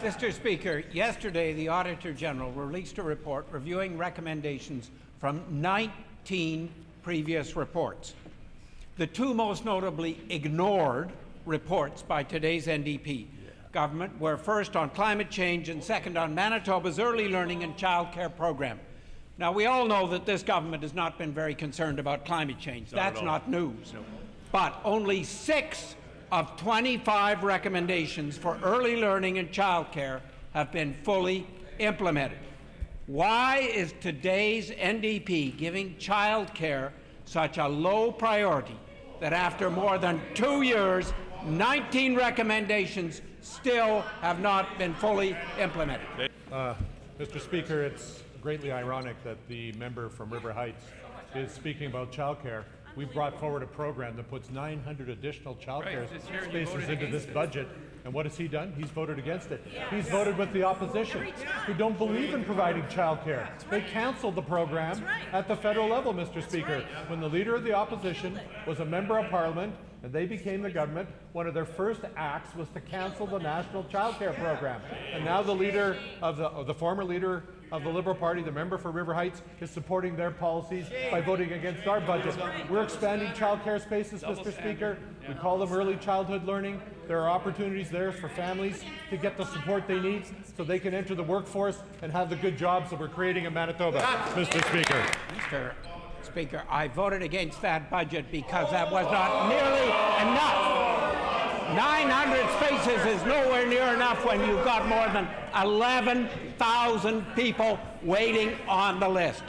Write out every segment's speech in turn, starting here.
Mr. Speaker, yesterday the Auditor General released a report reviewing recommendations from 19 previous reports. The two most notably ignored reports by today's NDP government were first on climate change and second on Manitoba's early learning and childcare program. Now, we all know that this government has not been very concerned about climate change. That's not news. No. But only 6 of 25 recommendations for early learning and childcare have been fully implemented. Why is today's NDP giving childcare such a low priority that after more than 2 years, 19 recommendations still have not been fully implemented? Mr. Speaker, it's greatly ironic that the member from River Heights is speaking about childcare. We brought forward a program that puts 900 additional childcare spaces into this budget, and what has he done? He's voted against it. He's voted with the opposition, who don't believe in providing childcare. They canceled the program at the federal level, Mr. Speaker. When the Leader of the Opposition was a member of Parliament and they became the government, one of their first acts was to cancel the National Childcare Program. And now the leader of the former leader of the Liberal Party, the member for River Heights, is supporting their policies by voting against our budget. We're expanding childcare spaces, Mr. Speaker. We call them early childhood learning. There are opportunities there for families to get the support they need so they can enter the workforce and have the good jobs that we're creating in Manitoba, Mr. Speaker. Mr. Speaker, I voted against that budget because that was not nearly enough. 900 spaces is nowhere near enough when you've got more than 11,000 people waiting on the list.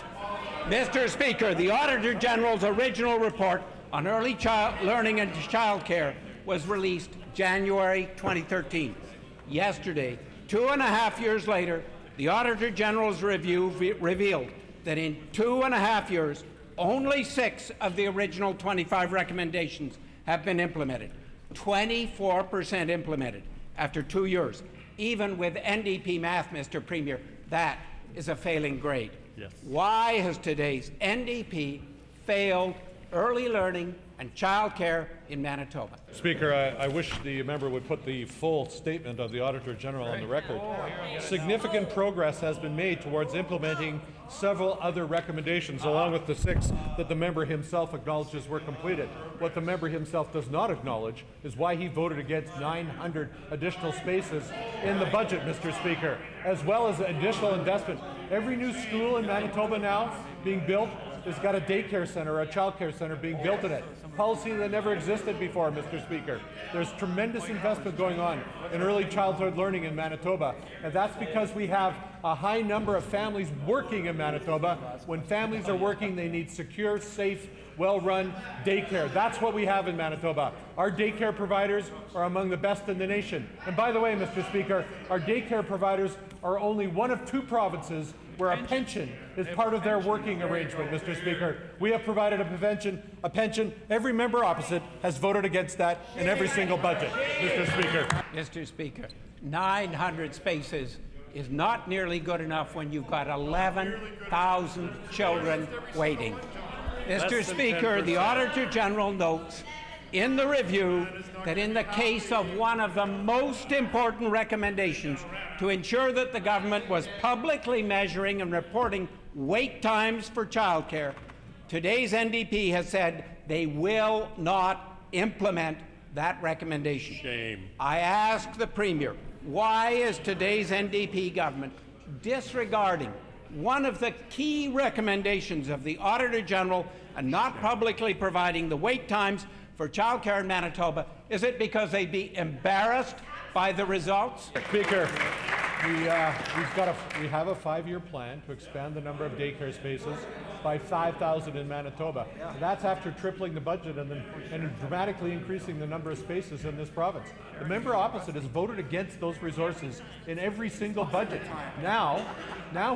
Mr. Speaker, the Auditor General's original report on early learning and childcare was released January 2013. Yesterday, 2.5 years later, the Auditor General's review revealed that in 2.5 years, only 6 of the original 25 recommendations have been implemented. 24% implemented after 2 years. Even with NDP math, Mr. Premier, that is a failing grade. Yes. Why has today's NDP failed early learning and childcare in Manitoba? Speaker, I wish the member would put the full statement of the Auditor General on the record. Significant progress has been made towards implementing several other recommendations, along with the 6 that the member himself acknowledges were completed. What the member himself does not acknowledge is why he voted against 900 additional spaces in the budget, Mr. Speaker, as well as additional investment. Every new school in Manitoba now being built has got a daycare center or a childcare center being built in it. Policy that never existed before, Mr. Speaker. There's tremendous investment going on in early childhood learning in Manitoba, and that's because we have a high number of families working in Manitoba. When families are working, they need secure, safe, well-run daycare. That's what we have in Manitoba. Our daycare providers are among the best in the nation. And by the way, Mr. Speaker, our daycare providers are only one of 2 provinces where a pension is part of their working arrangement, Mr. Speaker. We have provided a pension. Every member opposite has voted against that in every single budget, Mr. Speaker. Mr. Speaker, 900 spaces is not nearly good enough when you've got 11,000 children waiting. Mr. Speaker, the Auditor General notes in the review that in the case of one of the most important recommendations to ensure that the government was publicly measuring and reporting wait times for childcare, today's NDP has said they will not implement that recommendation. Shame. I ask the Premier, why is today's NDP government disregarding one of the key recommendations of the Auditor General and not publicly providing the wait times for childcare in Manitoba? Is it because they'd be embarrassed by the results? Speaker, we have a 5-year plan to expand the number of daycare spaces by 5,000 in Manitoba. And that's after tripling the budget and dramatically increasing the number of spaces in this province. The member opposite has voted against those resources in every single budget. Now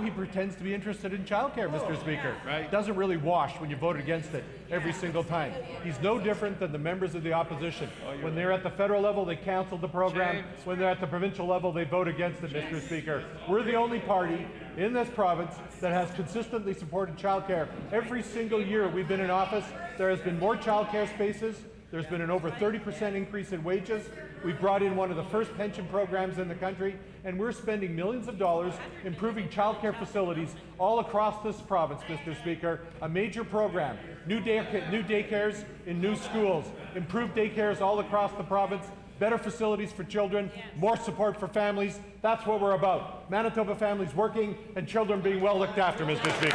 he pretends to be interested in childcare, Mr. Speaker. Right. Doesn't really wash when you vote against it every single time. He's no different than the members of the opposition. When they're at the federal level, they canceled the program. When they're at the provincial level, they vote against it, Mr. Speaker. We're the only party in this province that has consistently supported childcare. Every single year we've been in office, there has been more childcare spaces. There's been an over 30% increase in wages. We brought in one of the first pension programs in the country, and we're spending millions of dollars improving childcare facilities all across this province, Mr. Speaker. A major program, new daycares in new schools, improved daycares all across the province, better facilities for children, more support for families. That's what we're about. Manitoba families working and children being well looked after, Mr. Speaker.